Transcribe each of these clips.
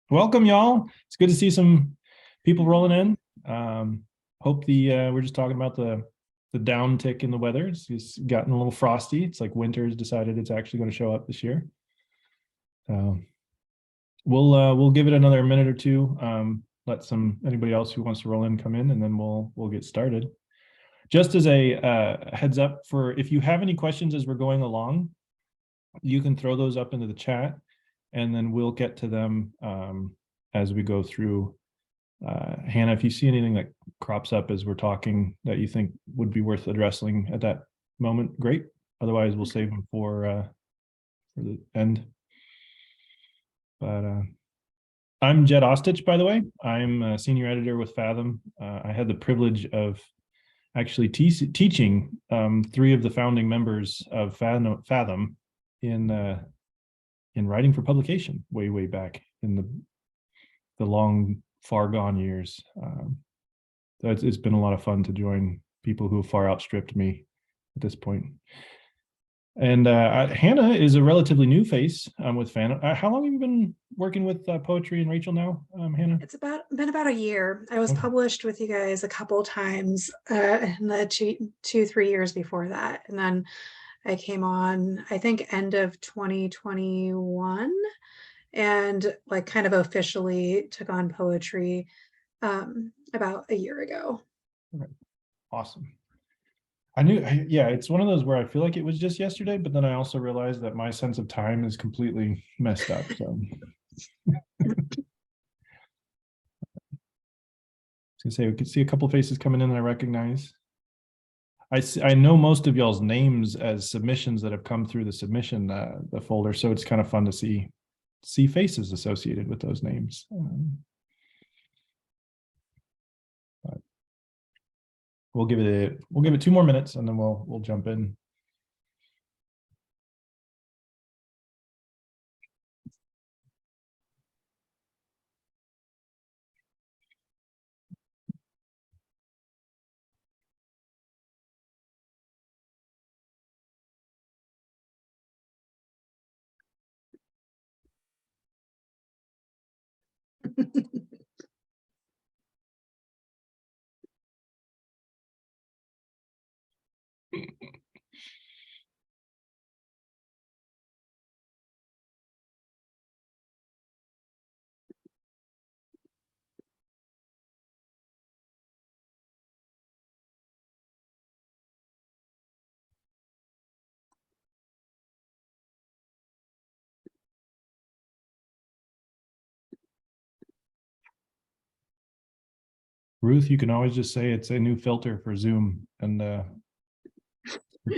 Welcome, y'all. It's good to see some people rolling in. Hope we're just talking about the downtick in the weather. It's gotten a little frosty. It's like winter's decided it's actually going to show up this year. We'll give it another minute or two. Let anybody else who wants to roll in come in, and then we'll get started. Just as a heads up, for if you have any questions as we're going along, you can throw those up into the chat, and then we'll get to them as we go through. Hannah, if you see anything that crops up as we're talking that you think would be worth addressing at that moment, great. Otherwise, we'll save them for the end. But I'm Jed Osoitch, by the way. I'm a senior editor with Fathom. I had the privilege of actually teaching 3 of the founding members of Fathom in writing for publication way back in the long far gone years. It's been a lot of fun to join people who have far outstripped me at this point. And Hannah is a relatively new face with Fathom. How long have you been working with poetry and Rachel now, Hannah? It's been about a year. I was published with you guys a couple times in the 3 years before that, and then I came on, I think, end of 2021, and like kind of officially took on poetry about a year ago. Awesome. Yeah, it's one of those where I feel like it was just yesterday, but then I also realized that my sense of time is completely messed up. So I was gonna say we could see a couple faces coming in that I recognize. I know most of y'all's names as submissions that have come through the submission the folder, so it's kind of fun to see faces associated with those names. We'll give it 2 more minutes, and then we'll jump in. Ruth, you can always just say it's a new filter for Zoom, and it's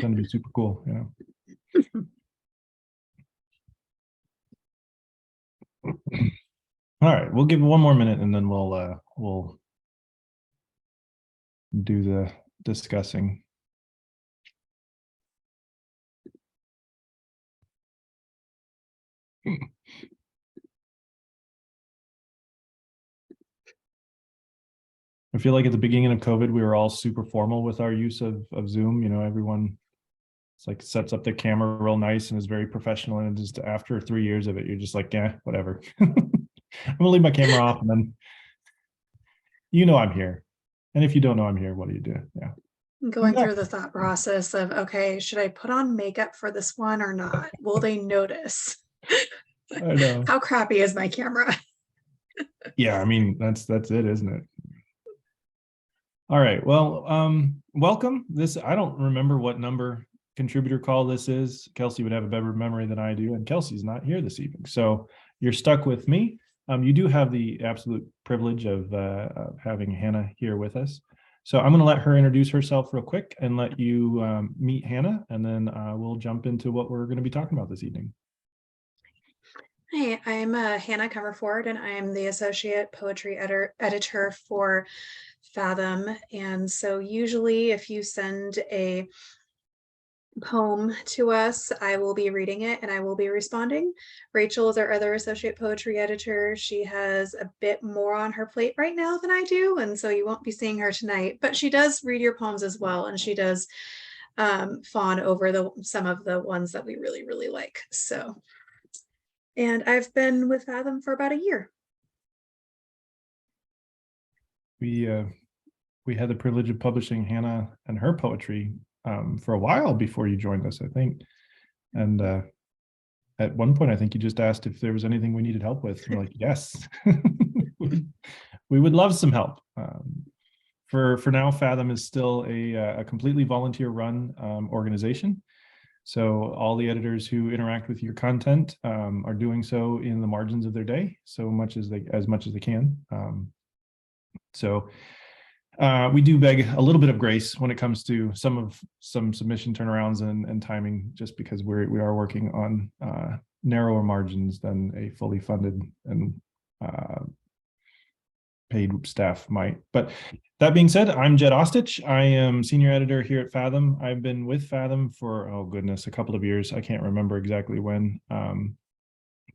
going to be super cool, you know. All right, we'll give it 1 more minute, and then we'll do the discussing. I feel like at the beginning of COVID, we were all super formal with our use of Zoom. You know, everyone sets up their camera real nice and is very professional. And just after 3 years of it, you're just like, yeah, whatever. I'm gonna leave my camera off, and then I'm here. And if you don't know I'm here, what do you do? Yeah. Going through the thought process of, okay, should I put on makeup for this one or not? Will they notice? I know. How crappy is my camera? Yeah, I mean, that's it, isn't it? All right, well, welcome. I don't remember what number contributor call this is. Kelsey would have a better memory than I do, and Kelsey's not here this evening, so you're stuck with me. You do have the absolute privilege of having Hannah here with us. So I'm going to let her introduce herself real quick and let you meet Hannah, and then we'll jump into what we're going to be talking about this evening. Hi, I'm Hannah Comerford, and I'm the associate poetry editor for Fathom. And so usually if you send a poem to us, I will be reading it and I will be responding. Rachel is our other associate poetry editor. She has a bit more on her plate right now than I do, and so you won't be seeing her tonight, but she does read your poems as well, and she does fawn over some of the ones that we really like. So, and I've been with Fathom for about a year. we had the privilege of publishing Hannah and her poetry for a while before you joined us, I think. And at one point, I think you just asked if there was anything we needed help with. And we're like, yes, we would love some help. For now, Fathom is still a completely volunteer-run organization. So all the editors who interact with your content are doing so in the margins of their day, so much as they can. So we do beg a little bit of grace when it comes to some submission turnarounds and timing, just because we are working on narrower margins than a fully funded and paid staff might. But that being said, I'm Jed Osoitch. I am senior editor here at Fathom. I've been with Fathom for, oh goodness, a couple of years. I can't remember exactly when.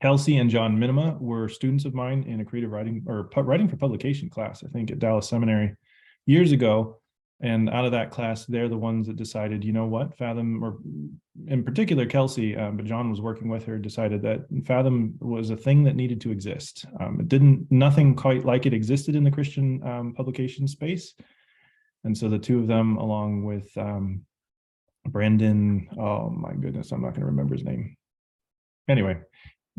Kelsey and John Minima were students of mine in a creative writing or writing for publication class, I think at Dallas Seminary years ago. And out of that class, they're the ones that decided, you know what, Fathom, or in particular Kelsey, but John was working with her, decided that Fathom was a thing that needed to exist. Nothing quite like it existed in the Christian publication space. And so the two of them, along with Brandon, oh my goodness, I'm not going to remember his name. Anyway,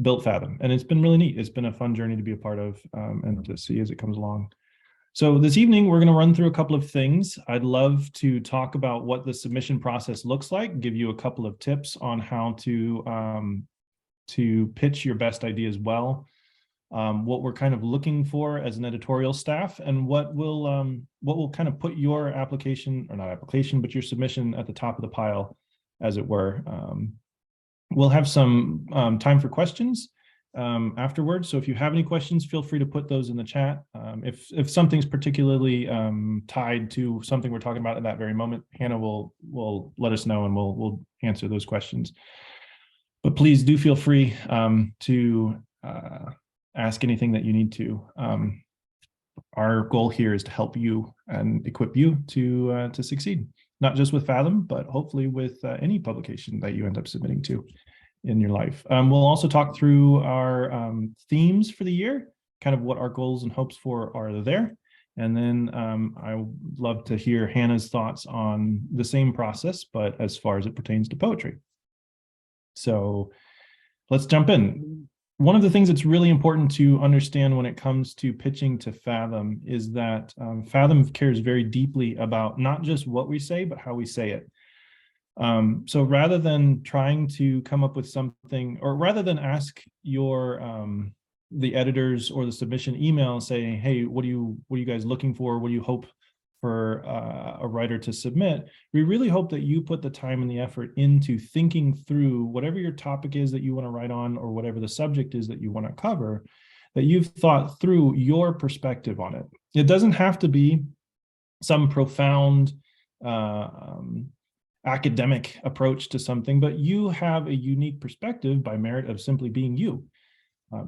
built Fathom, and it's been really neat. It's been a fun journey to be a part of and to see as it comes along. So this evening, we're going to run through a couple of things. I'd love to talk about what the submission process looks like, give you a couple of tips on how to pitch your best ideas well, what we're kind of looking for as an editorial staff, and what will kind of put your application, or not application, but your submission at the top of the pile, as it were. We'll have some time for questions afterwards. So if you have any questions, feel free to put those in the chat. If something's particularly tied to something we're talking about at that very moment, Hannah will let us know and we'll answer those questions. But please do feel free to ask anything that you need to. Our goal here is to help you and equip you to succeed, not just with Fathom, but hopefully with any publication that you end up submitting to in your life. We'll also talk through our themes for the year, kind of what our goals and hopes for are there. And then I would love to hear Hannah's thoughts on the same process, but as far as it pertains to poetry. So let's jump in. One of the things that's really important to understand when it comes to pitching to Fathom is that Fathom cares very deeply about not just what we say, but how we say it. So rather than trying to come up with something, or rather than ask your the editors or the submission email saying, hey, what are you guys looking for? What do you hope for a writer to submit? We really hope that you put the time and the effort into thinking through whatever your topic is that you want to write on, or whatever the subject is that you want to cover, that you've thought through your perspective on it. It doesn't have to be some profound academic approach to something, but you have a unique perspective by merit of simply being you.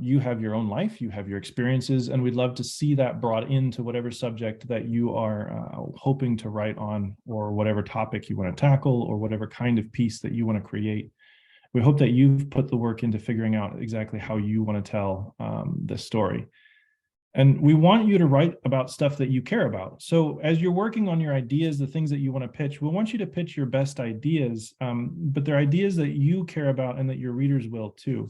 You have your own life, you have your experiences, and we'd love to see that brought into whatever subject that you are hoping to write on, or whatever topic you want to tackle, or whatever kind of piece that you want to create. We hope that you've put the work into figuring out exactly how you want to tell this story. And we want you to write about stuff that you care about. So as you're working on your ideas, the things that you want to pitch, we want you to pitch your best ideas, but they're ideas that you care about and that your readers will too.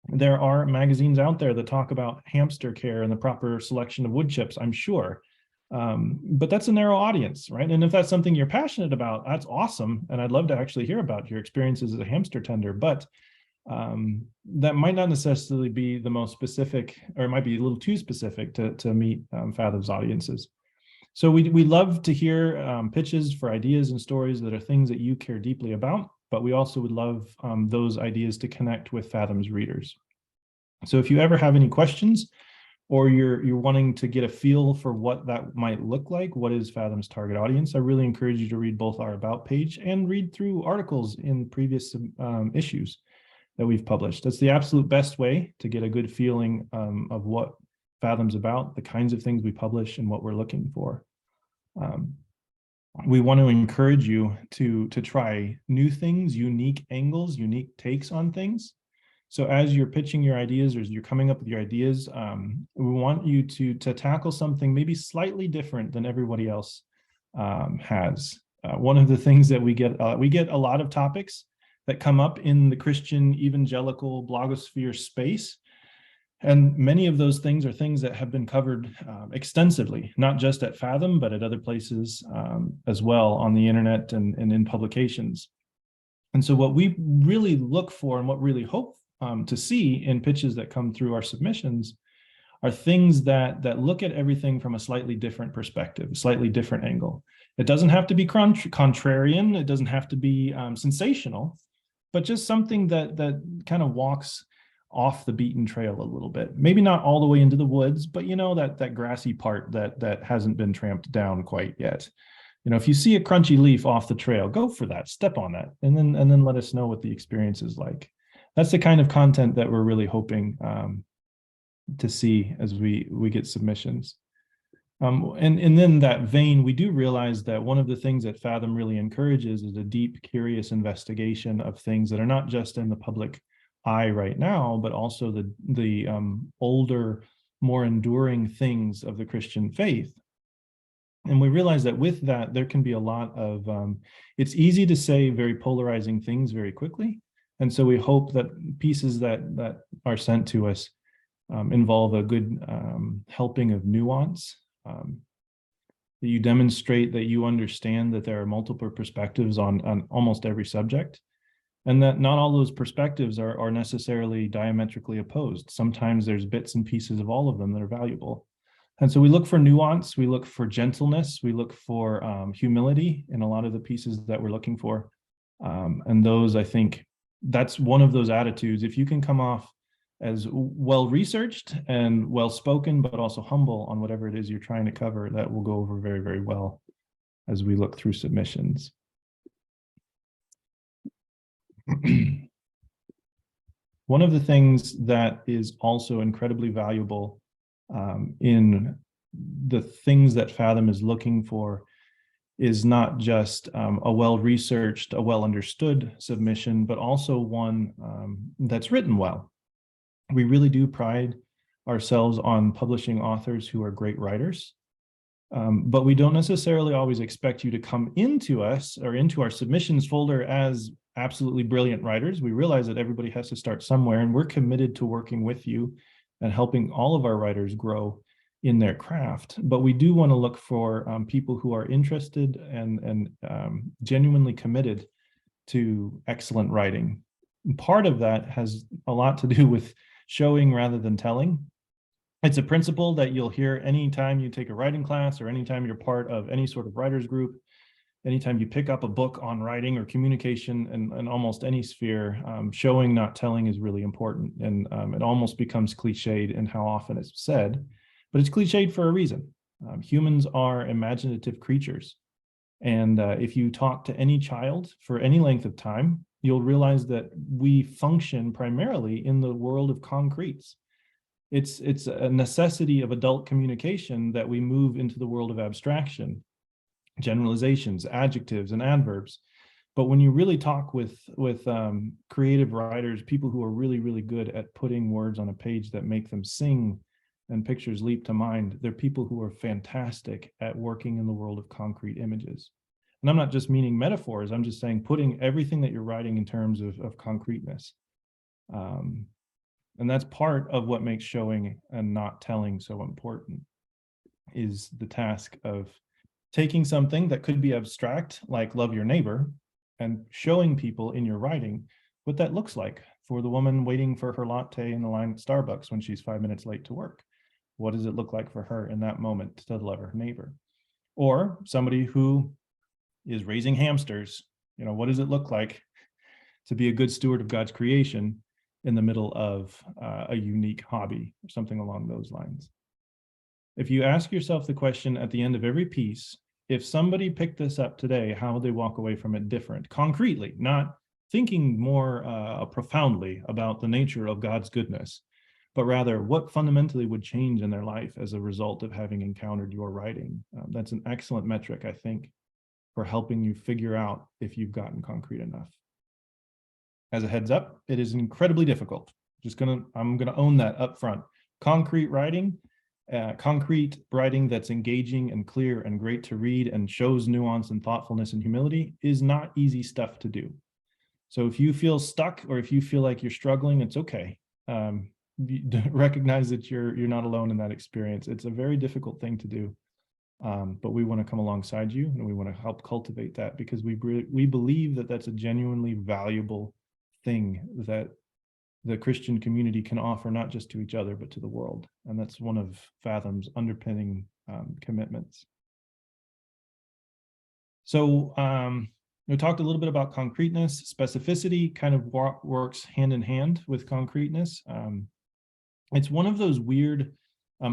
There are magazines out there that talk about hamster care and the proper selection of wood chips, I'm sure. But that's a narrow audience, right? And if that's something you're passionate about, that's awesome. And I'd love to actually hear about your experiences as a hamster tender, but that might not necessarily be the most specific, or it might be a little too specific to meet Fathom's audiences. So we love to hear pitches for ideas and stories that are things that you care deeply about, but we also would love those ideas to connect with Fathom's readers. So if you ever have any questions, or you're wanting to get a feel for what that might look like, what is Fathom's target audience, I really encourage you to read both our About page and read through articles in previous issues that we've published. That's the absolute best way to get a good feeling of what Fathom's about, the kinds of things we publish, and what we're looking for. We want to encourage you to try new things, unique angles, unique takes on things. So as you're pitching your ideas or as you're coming up with your ideas, we want you to tackle something maybe slightly different than everybody else has. One of the things that we get a lot of topics that come up in the Christian evangelical blogosphere space. And many of those things are things that have been covered extensively, not just at Fathom, but at other places as well on the internet and in publications. And so what we really look for and what really hope to see in pitches that come through our submissions are things that look at everything from a slightly different perspective, a slightly different angle. It doesn't have to be contrarian, it doesn't have to be sensational, but just something that kind of walks off the beaten trail a little bit. Maybe not all the way into the woods, but you know, that grassy part that hasn't been tramped down quite yet. You know, if you see a crunchy leaf off the trail, go for that, step on that, and then let us know what the experience is like. That's the kind of content that we're really hoping to see as we get submissions. And in that vein, we do realize that one of the things that Fathom really encourages is a deep, curious investigation of things that are not just in the public eye right now, but also the older, more enduring things of the Christian faith. And we realize that with that, there can be a lot of, it's easy to say very polarizing things very quickly. And so we hope that pieces that are sent to us involve a good helping of nuance, that you demonstrate that you understand that there are multiple perspectives on almost every subject, and that not all those perspectives are necessarily diametrically opposed. Sometimes there's bits and pieces of all of them that are valuable. And so we look for nuance, we look for gentleness, we look for humility in a lot of the pieces that we're looking for. And those, I think, that's one of those attitudes. If you can come off as well-researched and well-spoken, but also humble on whatever it is you're trying to cover, that will go over very, very well as we look through submissions. One of the things that is also incredibly valuable in the things that Fathom is looking for is not just a well-researched, a well-understood submission, but also one that's written well. We really do pride ourselves on publishing authors who are great writers, but we don't necessarily always expect you to come into us or into our submissions folder as absolutely brilliant writers. We realize that everybody has to start somewhere, and we're committed to working with you and helping all of our writers grow in their craft. But we do want to look for people who are interested and genuinely committed to excellent writing. And part of that has a lot to do with showing rather than telling. It's a principle that you'll hear anytime you take a writing class or anytime you're part of any sort of writers group, anytime you pick up a book on writing or communication in almost any sphere, showing, not telling is really important. And it almost becomes cliched in how often it's said, but it's cliched for a reason. Humans are imaginative creatures. And if you talk to any child for any length of time, you'll realize that we function primarily in the world of concretes. It's a necessity of adult communication that we move into the world of abstraction, generalizations, adjectives, and adverbs. But when you really talk with creative writers, people who are really, really good at putting words on a page that make them sing and pictures leap to mind, they're people who are fantastic at working in the world of concrete images. And I'm not just meaning metaphors, I'm just saying putting everything that you're writing in terms of concreteness. And that's part of what makes showing and not telling so important, is the task of taking something that could be abstract, like love your neighbor, and showing people in your writing what that looks like for the woman waiting for her latte in the line at Starbucks when she's 5 minutes late to work. What does it look like for her in that moment to love her neighbor? Or somebody who is raising hamsters, you know, what does it look like to be a good steward of God's creation in the middle of a unique hobby or something along those lines? If you ask yourself the question at the end of every piece, if somebody picked this up today, how would they walk away from it different, concretely, not thinking more profoundly about the nature of God's goodness, but rather what fundamentally would change in their life as a result of having encountered your writing? That's an excellent metric, I think, for helping you figure out if you've gotten concrete enough. As a heads up, it is incredibly difficult. I'm gonna own that up front. Concrete writing that's engaging and clear and great to read and shows nuance and thoughtfulness and humility is not easy stuff to do. So if you feel stuck or if you feel like you're struggling, it's okay. Recognize that you're not alone in that experience. It's a very difficult thing to do. But we want to come alongside you and we want to help cultivate that because we believe that that's a genuinely valuable thing that the Christian community can offer, not just to each other, but to the world. And that's one of Fathom's underpinning commitments. So we talked a little bit about concreteness. Specificity kind of works hand in hand with concreteness. It's one of those weird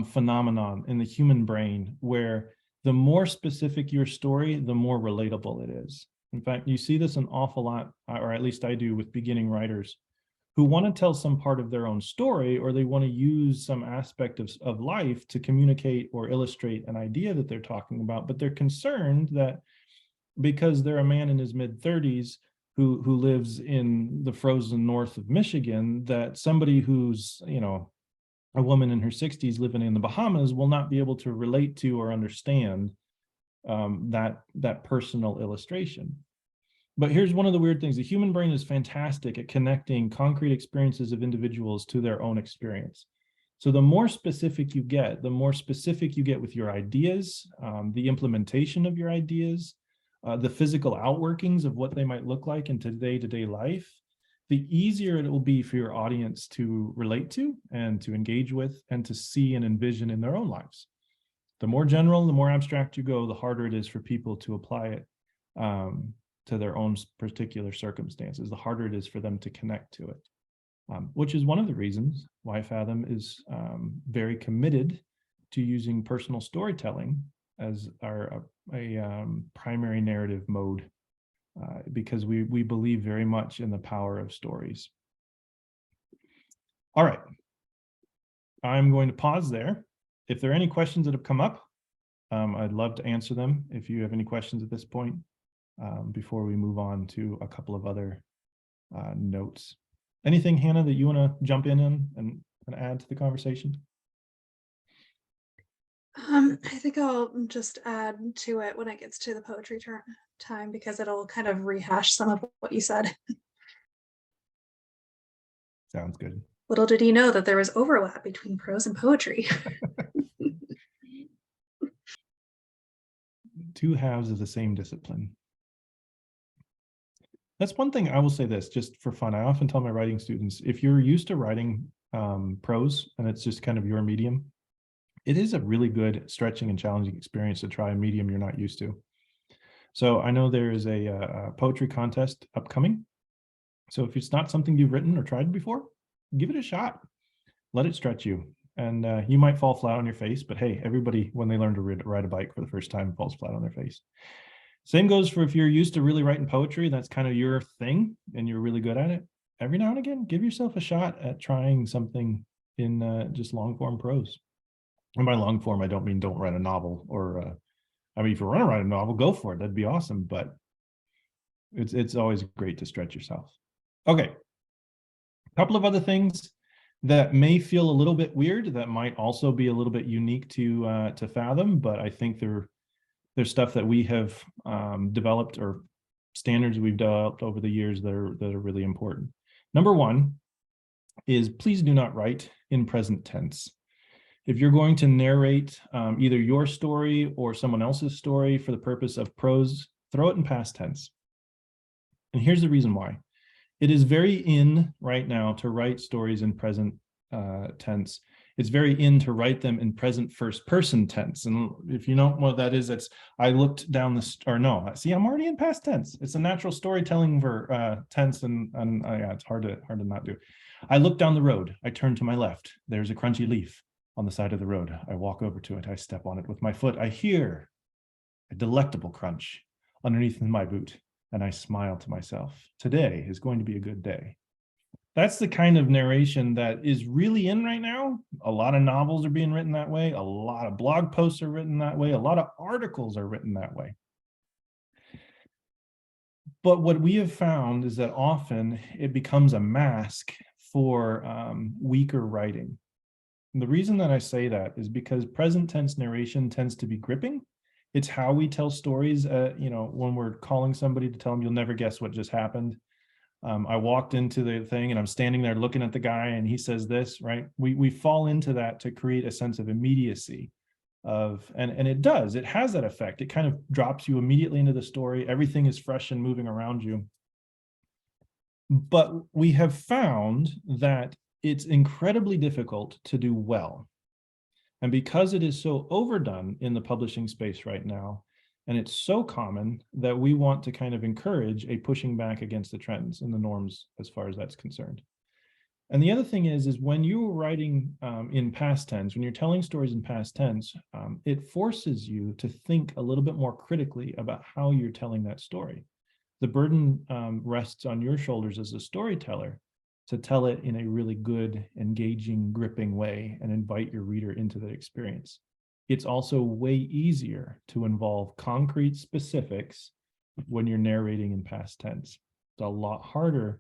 phenomenon in the human brain where the more specific your story, the more relatable it is. In fact, you see this an awful lot, or at least I do with beginning writers who want to tell some part of their own story, or they want to use some aspect of life to communicate or illustrate an idea that they're talking about, but they're concerned that because they're a man in his mid-30s who lives in the frozen north of Michigan, that somebody who's, a woman in her 60s living in the Bahamas will not be able to relate to or understand that personal illustration. But here's one of the weird things. The human brain is fantastic at connecting concrete experiences of individuals to their own experience. So the more specific you get, with your ideas, the implementation of your ideas, the physical outworkings of what they might look like in day-to-day life, the easier it will be for your audience to relate to and to engage with and to see and envision in their own lives. The more general, the more abstract you go, the harder it is for people to apply it to their own particular circumstances, the harder it is for them to connect to it, which is one of the reasons why Fathom is very committed to using personal storytelling as a primary narrative mode. Because we believe very much in the power of stories. All right, I'm going to pause there. If there are any questions that have come up, I'd love to answer them if you have any questions at this point, before we move on to a couple of other notes. Anything, Hannah, that you want to jump in and add to the conversation? I think I'll just add to it when it gets to the poetry time because it'll kind of rehash some of what you said. Sounds good. Little did he know that there was overlap between prose and poetry. Two halves of the same discipline. That's one thing I will say this, just for fun. I often tell my writing students, if you're used to writing prose and it's just kind of your medium, it is a really good stretching and challenging experience to try a medium you're not used to. So I know there is a poetry contest upcoming. So if it's not something you've written or tried before, give it a shot. Let it stretch you. And you might fall flat on your face, but hey, everybody, when they learn to ride a bike for the first time, falls flat on their face. Same goes for if you're used to really writing poetry, that's kind of your thing and you're really good at it. Every now and again, give yourself a shot at trying something in just long form prose. And by long form, I don't mean don't write a novel or, I mean, if you want to write a novel, go for it. That'd be awesome. But it's always great to stretch yourself. Okay. A couple of other things that may feel a little bit weird that might also be a little bit unique to Fathom, but I think there's stuff that we have developed or standards we've developed over the years that are really important. Number one is please do not write in present tense. If you're going to narrate either your story or someone else's story for the purpose of prose, throw it in past tense. And here's the reason why. It is very in right now to write stories in present tense. It's very in to write them in present first person tense. And if you know what that is, it's I looked down see, I'm already in past tense. It's a natural storytelling for tense and yeah, it's hard to not do. I looked down the road. I turned to my left. There's a crunchy leaf on the side of the road. I walk over to it. I step on it with my foot. I hear a delectable crunch underneath my boot, and I smile to myself. Today is going to be a good day. That's the kind of narration that is really in right now. A lot of novels are being written that way. A lot of blog posts are written that way. A lot of articles are written that way. But what we have found is that often it becomes a mask for weaker writing. And the reason that I say that is because present tense narration tends to be gripping. It's how we tell stories, when we're calling somebody to tell them you'll never guess what just happened. I walked into the thing and I'm standing there looking at the guy and he says this, right? We fall into that to create a sense of immediacy and it does, it has that effect. It kind of drops you immediately into the story. Everything is fresh and moving around you. But we have found that it's incredibly difficult to do well. And because it is so overdone in the publishing space right now, and it's so common, that we want to kind of encourage a pushing back against the trends and the norms as far as that's concerned. And the other thing is when you're writing in past tense, when you're telling stories in past tense, it forces you to think a little bit more critically about how you're telling that story. The burden rests on your shoulders as a storyteller to tell it in a really good, engaging, gripping way and invite your reader into that experience. It's also way easier to involve concrete specifics when you're narrating in past tense. It's a lot harder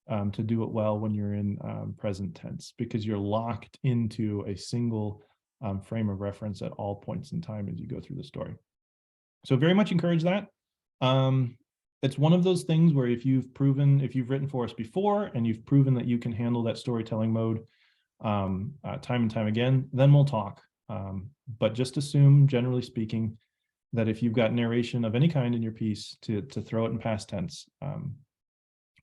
to do it well when you're in present tense, because you're locked into a single frame of reference at all points in time as you go through the story. So very much encourage that. It's one of those things where if you've written for us before and you've proven that you can handle that storytelling mode time and time again, then we'll talk. But just assume, generally speaking, that if you've got narration of any kind in your piece, to throw it in past tense.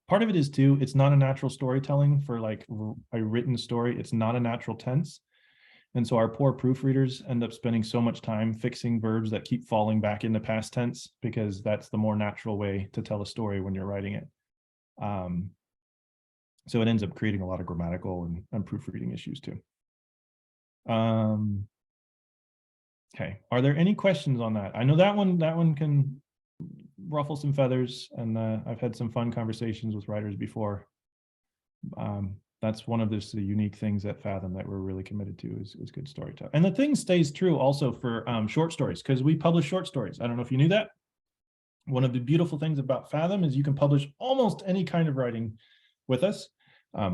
Part of it is too, it's not a natural storytelling for like a written story. It's not a natural tense. And so our poor proofreaders end up spending so much time fixing verbs that keep falling back into past tense, because that's the more natural way to tell a story when you're writing it. So it ends up creating a lot of grammatical and proofreading issues too. Okay, are there any questions on that? I know that one can ruffle some feathers, and I've had some fun conversations with writers before. That's one of the unique things at Fathom that we're really committed to is good storytelling. And the thing stays true also for short stories, because we publish short stories. I don't know if you knew that. One of the beautiful things about Fathom is you can publish almost any kind of writing with us.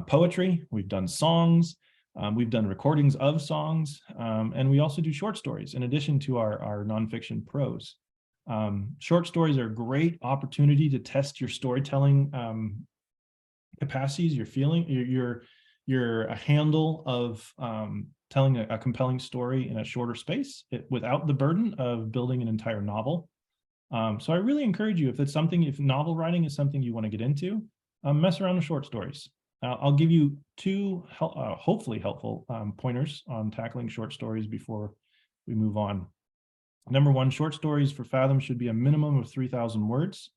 Poetry, we've done songs, we've done recordings of songs, and we also do short stories in addition to our nonfiction prose. Short stories are a great opportunity to test your storytelling capacities, your feeling, your handle of telling a compelling story in a shorter space without the burden of building an entire novel. So I really encourage you, if novel writing is something you want to get into, mess around with short stories. I'll give you two hopefully helpful pointers on tackling short stories before we move on. Number one, short stories for Fathom should be a minimum of 3,000 words.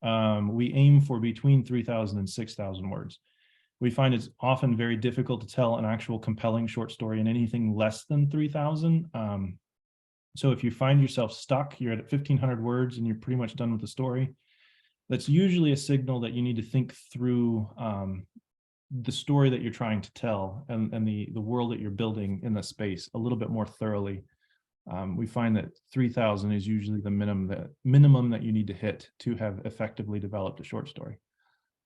We aim for between 3,000 and 6,000 words. We find it's often very difficult to tell an actual compelling short story in anything less than 3,000. So if you find yourself stuck, you're at 1,500 words and you're pretty much done with the story, that's usually a signal that you need to think through the story that you're trying to tell and the world that you're building in the space a little bit more thoroughly. We find that 3,000 is usually the minimum that you need to hit to have effectively developed a short story.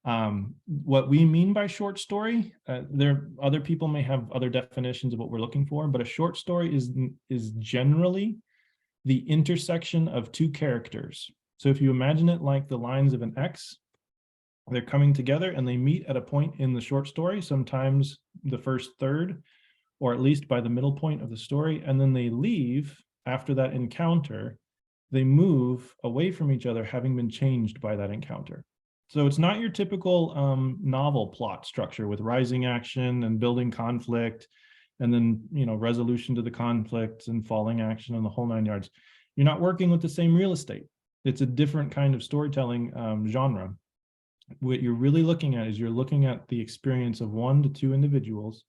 What we mean by short story, other people may have other definitions of what we're looking for, but a short story is generally the intersection of two characters. So if you imagine it like the lines of an X, they're coming together and they meet at a point in the short story, sometimes the first third, or at least by the middle point of the story, and then they leave after that encounter. They move away from each other, having been changed by that encounter. So it's not your typical novel plot structure with rising action and building conflict, and then resolution to the conflict and falling action and the whole 9 yards. You're not working with the same real estate. It's a different kind of storytelling genre. What you're really looking at is you're looking at the experience of 1 to 2 individuals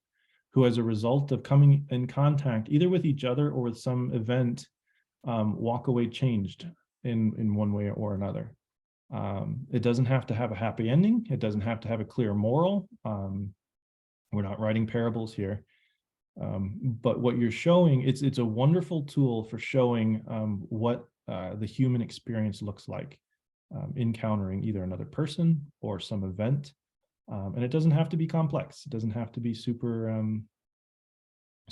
who, as a result of coming in contact either with each other or with some event, walk away changed in one way or another. It doesn't have to have a happy ending. It doesn't have to have a clear moral. We're not writing parables here. But what you're showing, it's a wonderful tool for showing what the human experience looks like, encountering either another person or some event And it doesn't have to be complex. It doesn't have to be super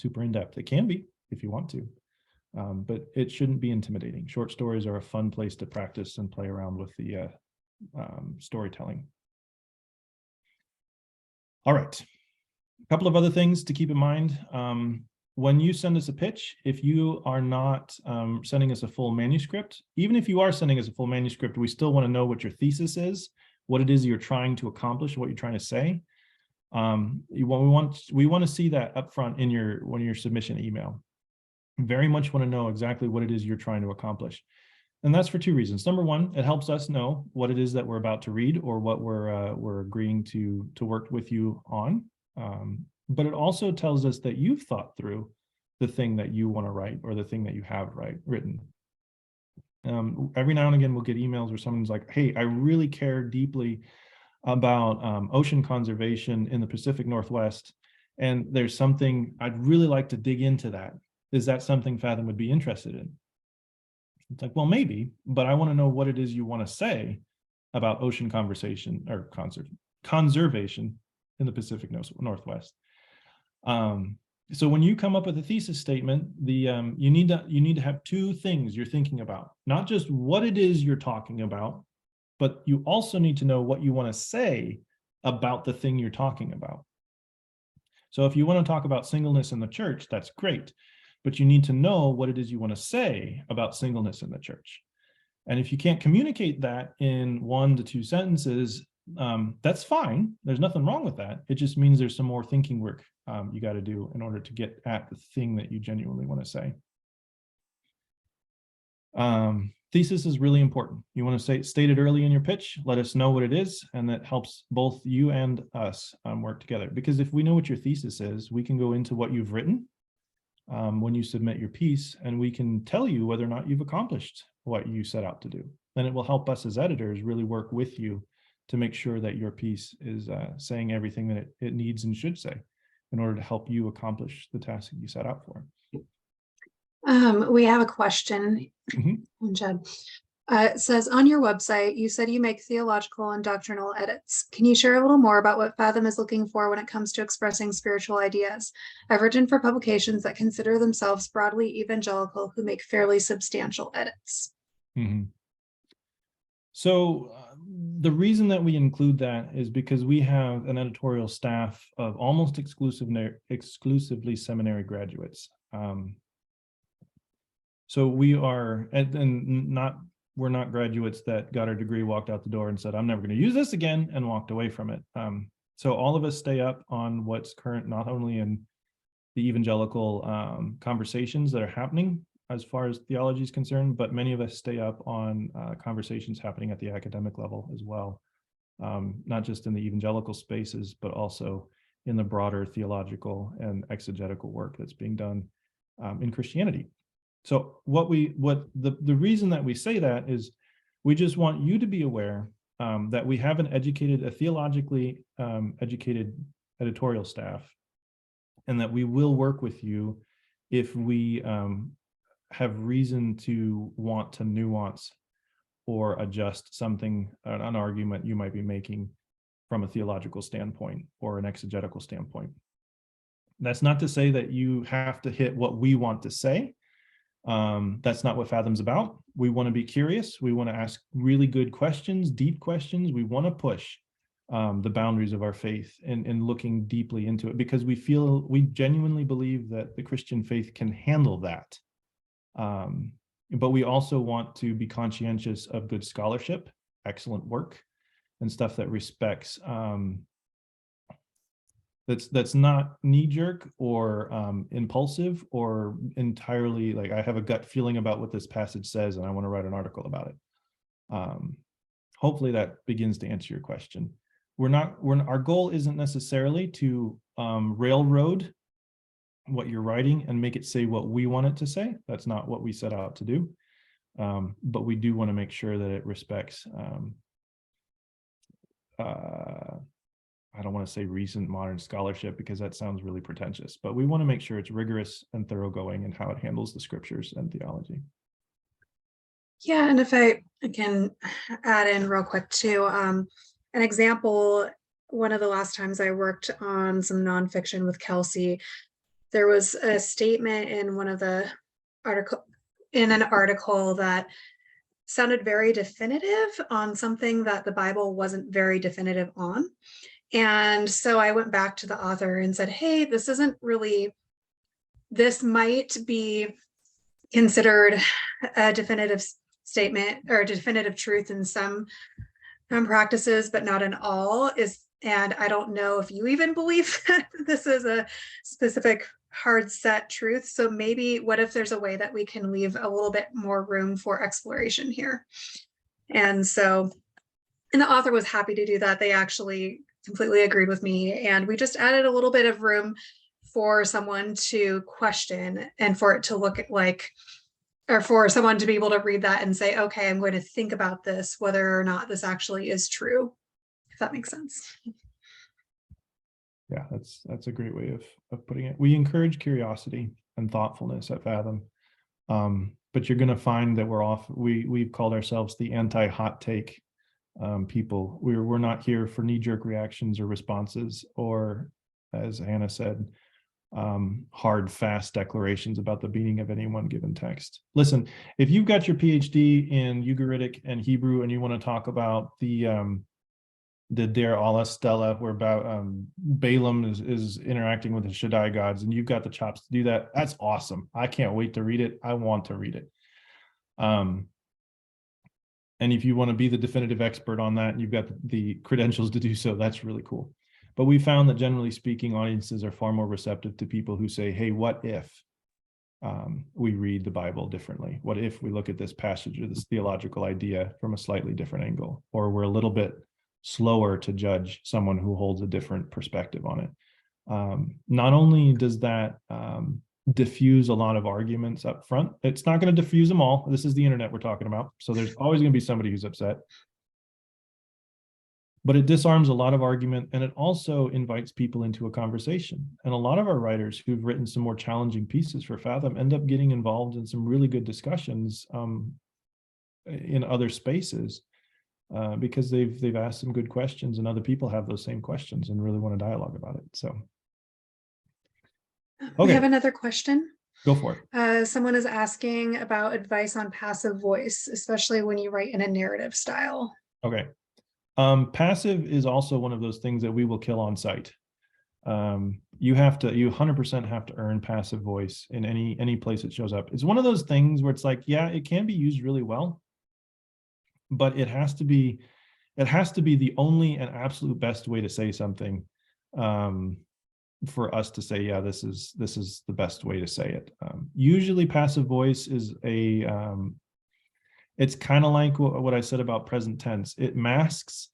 in-depth. It can be if you want to, but it shouldn't be intimidating. Short stories are a fun place to practice and play around with the storytelling. All right. A couple of other things to keep in mind. When you send us a pitch, if you are not sending us a full manuscript, even if you are sending us a full manuscript, we still want to know what your thesis is, what it is you're trying to accomplish, what you're trying to say. We want to see that up front in your submission email. Very much want to know exactly what it is you're trying to accomplish. And that's for two reasons. Number one, it helps us know what it is that we're about to read or what we're agreeing to work with you on. But it also tells us that you've thought through the thing that you want to write or the thing that you have written. Every now and again, we'll get emails where someone's like, hey, I really care deeply about ocean conservation in the Pacific Northwest, and there's something I'd really like to dig into that. Is that something Fathom would be interested in? It's like, well, maybe, but I want to know what it is you want to say about ocean conservation or conservation in the Pacific Northwest. So when you come up with a thesis statement, you need to have two things you're thinking about, not just what it is you're talking about, but you also need to know what you want to say about the thing you're talking about. So if you want to talk about singleness in the church, that's great, but you need to know what it is you want to say about singleness in the church. And if you can't communicate that in 1 to 2 sentences, that's fine. There's nothing wrong with that. It just means there's some more thinking work you got to do in order to get at the thing that you genuinely want to say. Thesis is really important. You want to state it early in your pitch, let us know what it is, and that helps both you and us work together. Because if we know what your thesis is, we can go into what you've written when you submit your piece, and we can tell you whether or not you've accomplished what you set out to do. And it will help us as editors really work with you to make sure that your piece is saying everything that it needs and should say in order to help you accomplish the task that you set out for. We have a question, Jed. It says, on your website, you said you make theological and doctrinal edits. Can you share a little more about what Fathom is looking for when it comes to expressing spiritual ideas? I've written for publications that consider themselves broadly evangelical who make fairly substantial edits. So the reason that we include that is because we have an editorial staff of almost exclusively seminary graduates. So we are, we're not graduates that got our degree, walked out the door and said, I'm never going to use this again, and walked away from it. So all of us stay up on what's current, not only in the evangelical conversations that are happening as far as theology is concerned, but many of us stay up on conversations happening at the academic level as well, not just in the evangelical spaces, but also in the broader theological and exegetical work that's being done in Christianity. So the reason that we say that is we just want you to be aware that we have a theologically educated editorial staff, and that we will work with you if we have reason to want to nuance or adjust something, an argument you might be making from a theological standpoint or an exegetical standpoint. That's not to say that you have to hit what we want to say. That's not what Fathom's about. We want to be curious. We want to ask really good questions, deep questions. We want to push the boundaries of our faith and looking deeply into it, because we genuinely believe that the Christian faith can handle that. But we also want to be conscientious of good scholarship, excellent work, and stuff that respects that's not knee-jerk or impulsive or entirely like I have a gut feeling about what this passage says and I want to write an article about it. Hopefully that begins to answer your question. Our goal isn't necessarily to railroad what you're writing and make it say what we want it to say. That's not what we set out to do. But we do want to make sure that it respects I don't want to say recent modern scholarship because that sounds really pretentious, but we want to make sure it's rigorous and thoroughgoing in how it handles the scriptures and theology. Yeah, and if I can add in real quick too, an example one of the last times I worked on some nonfiction with Kelsey, there was a statement in one of the an article that sounded very definitive on something that the Bible wasn't very definitive on. And so I went back to the author and said, hey, this might be considered a definitive statement or a definitive truth in some practices, but not in all. And I don't know if you even believe that this is a specific hard set truth. So maybe what if there's a way that we can leave a little bit more room for exploration here? And the author was happy to do that. They actually completely agreed with me. And we just added a little bit of room for someone to question and for it to look at or for someone to be able to read that and say, okay, I'm going to think about this, whether or not this actually is true, if that makes sense. Yeah, that's a great way of putting it. We encourage curiosity and thoughtfulness at Fathom. But you're going to find that we've called ourselves the anti-hot take people. We're not here for knee-jerk reactions or responses, or, as Hannah said, hard, fast declarations about the meaning of any one given text. Listen, if you've got your PhD in Ugaritic and Hebrew and you want to talk about the Der Allah Stella, where Balaam is interacting with the Shaddai gods, and you've got the chops to do that, that's awesome. I can't wait to read it. I want to read it. And if you want to be the definitive expert on that and you've got the credentials to do so, that's really cool. But we found that generally speaking, audiences are far more receptive to people who say, hey, what if we read the Bible differently? What if we look at this passage or this theological idea from a slightly different angle? Or we're a little bit slower to judge someone who holds a different perspective on it. Not only does that diffuse a lot of arguments up front, it's not going to diffuse them all. This is the internet we're talking about. So there's always going to be somebody who's upset. But it disarms a lot of argument, and it also invites people into a conversation. And a lot of our writers who've written some more challenging pieces for Fathom end up getting involved in some really good discussions in other spaces because they've asked some good questions, and other people have those same questions and really want to dialogue about it. So, okay. We have another question. Go for it. Someone is asking about advice on passive voice, especially when you write in a narrative style. Okay. Passive is also one of those things that we will kill on site. You 100% have to earn passive voice in any place it shows up. It's one of those things where it's like, yeah, it can be used really well, but it has to be the only and absolute best way to say something for us to say, yeah, this is the best way to say it. Usually passive voice is it's kind of like what I said about present tense. It masks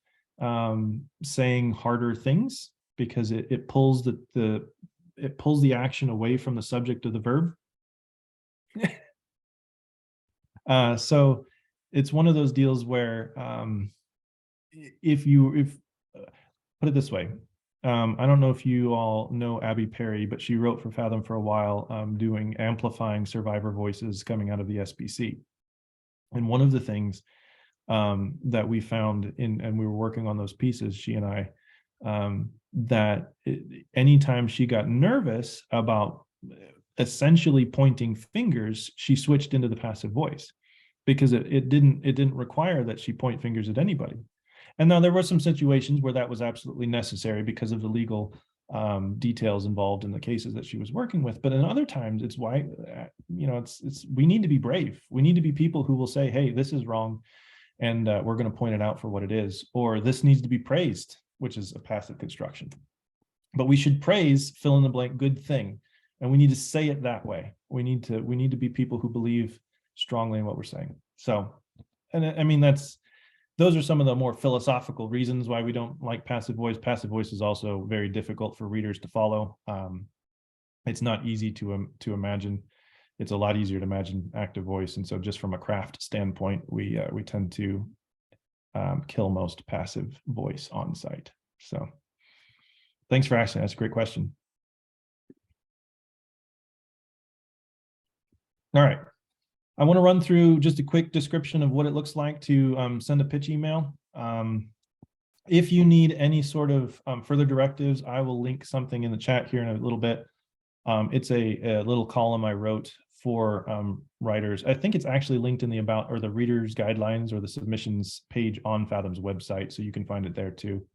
saying harder things because it pulls the action away from the subject of the verb. So it's one of those deals where if put it this way, I don't know if you all know Abby Perry, but she wrote for Fathom for a while, doing amplifying survivor voices coming out of the SBC. And one of the things that we found and we were working on those pieces, she and I, that anytime she got nervous about essentially pointing fingers, she switched into the passive voice because it didn't require that she point fingers at anybody. And now there were some situations where that was absolutely necessary because of the legal details involved in the cases that she was working with. But in other times, it's why, we need to be brave. We need to be people who will say, hey, this is wrong, and we're going to point it out for what it is, or this needs to be praised, which is a passive construction. But we should praise fill in the blank good thing, and we need to say it that way. We need to be people who believe strongly in what we're saying. So, and I mean, those are some of the more philosophical reasons why we don't like passive voice. Passive voice is also very difficult for readers to follow. It's not easy to imagine. It's a lot easier to imagine active voice. And so just from a craft standpoint, we tend to kill most passive voice on site. So thanks for asking. That's a great question. All right. I want to run through just a quick description of what it looks like to send a pitch email. If you need any sort of further directives, I will link something in the chat here in a little bit. It's a little column I wrote for writers. I think it's actually linked in the about or the reader's guidelines or the submissions page on Fathom's website, so you can find it there too.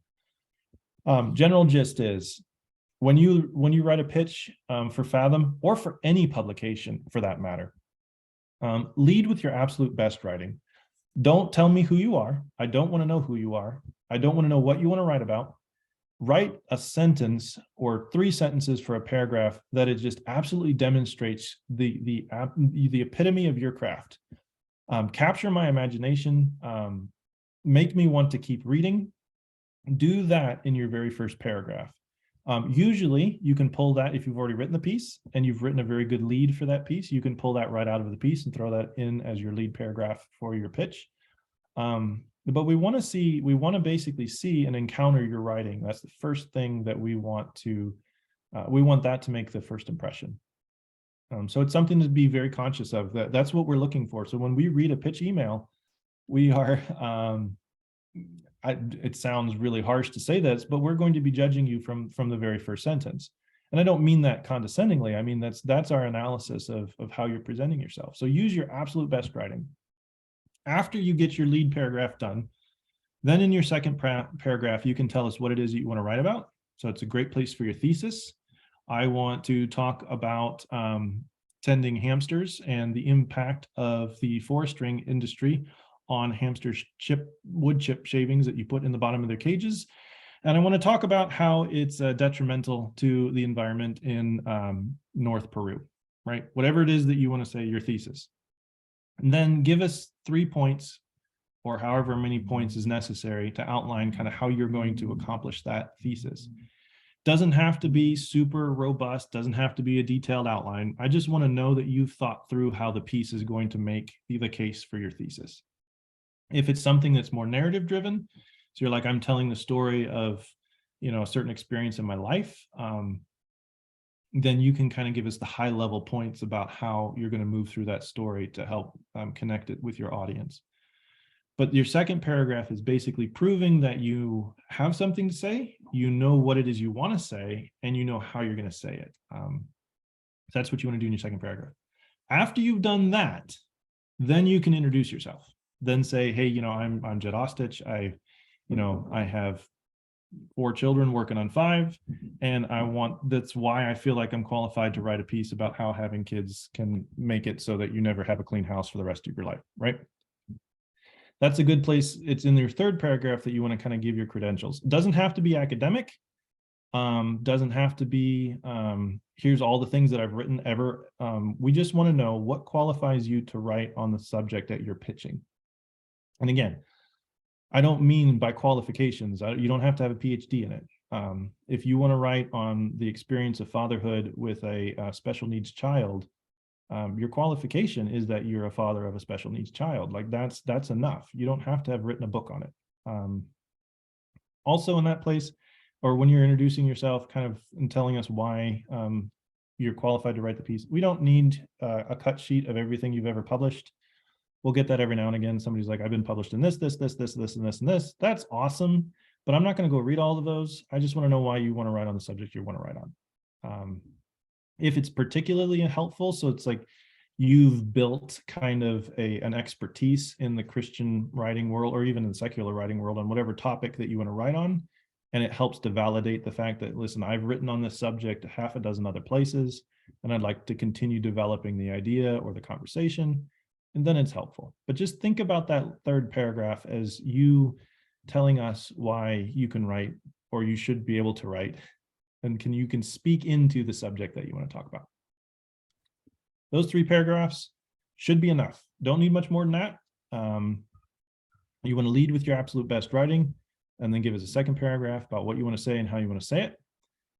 General gist is when you write a pitch for Fathom or for any publication for that matter, lead with your absolute best writing. Don't tell me who you are. I don't want to know who you are. I don't want to know what you want to write about. Write a sentence or 3 sentences for a paragraph that it just absolutely demonstrates the epitome of your craft. Capture my imagination. Make me want to keep reading. Do that in your very first paragraph. Usually you can pull that if you've already written the piece and you've written a very good lead for that piece, you can pull that right out of the piece and throw that in as your lead paragraph for your pitch. But we want to basically see and encounter your writing. That's the first thing that we want that to make the first impression. So it's something to be very conscious of. That's what we're looking for. So when we read a pitch email, we are, it sounds really harsh to say this, but we're going to be judging you from the very first sentence. And I don't mean that condescendingly. I mean, that's our analysis of how you're presenting yourself. So use your absolute best writing. After you get your lead paragraph done, then in your second paragraph, you can tell us what it is that you want to write about. So it's a great place for your thesis. I want to talk about tending hamsters and the impact of the forestry industry on hamsters' wood chip shavings that you put in the bottom of their cages. And I want to talk about how it's detrimental to the environment in North Peru, right? Whatever it is that you want to say, your thesis. And then give us 3 points or however many points is necessary to outline kind of how you're going to accomplish that thesis. Doesn't have to be super robust, doesn't have to be a detailed outline. I just want to know that you've thought through how the piece is going to make the case for your thesis. If it's something that's more narrative driven, so you're like, I'm telling the story of, a certain experience in my life, then you can kind of give us the high level points about how you're going to move through that story to help connect it with your audience. But your second paragraph is basically proving that you have something to say, you know what it is you want to say, and you know how you're going to say it. That's what you want to do in your second paragraph. After you've done that, then you can introduce yourself. Then say, hey, I'm Jed Osoitch. I have 4 children working on 5, and that's why I feel like I'm qualified to write a piece about how having kids can make it so that you never have a clean house for the rest of your life, right? That's a good place. It's in your third paragraph that you want to kind of give your credentials. It doesn't have to be academic. Doesn't have to be, here's all the things that I've written ever. We just want to know what qualifies you to write on the subject that you're pitching. And again, I don't mean by qualifications. You don't have to have a PhD in it. If you want to write on the experience of fatherhood with a special needs child, your qualification is that you're a father of a special needs child. Like that's enough. You don't have to have written a book on it. Also in that place, or when you're introducing yourself kind of and telling us why you're qualified to write the piece, we don't need a cut sheet of everything you've ever published. We'll get that every now and again. Somebody's like, I've been published in this, and this. That's awesome, but I'm not going to go read all of those. I just want to know why you want to write on the subject you want to write on. If it's particularly helpful, so it's like you've built kind of an expertise in the Christian writing world or even in the secular writing world on whatever topic that you want to write on, and it helps to validate the fact that, listen, I've written on this subject 6 other places, and I'd like to continue developing the idea or the conversation, and then it's helpful. But just think about that third paragraph as you telling us why you can write, or you should be able to write, and you can speak into the subject that you want to talk about. Those 3 paragraphs should be enough. Don't need much more than that. You want to lead with your absolute best writing, and then give us a second paragraph about what you want to say and how you want to say it,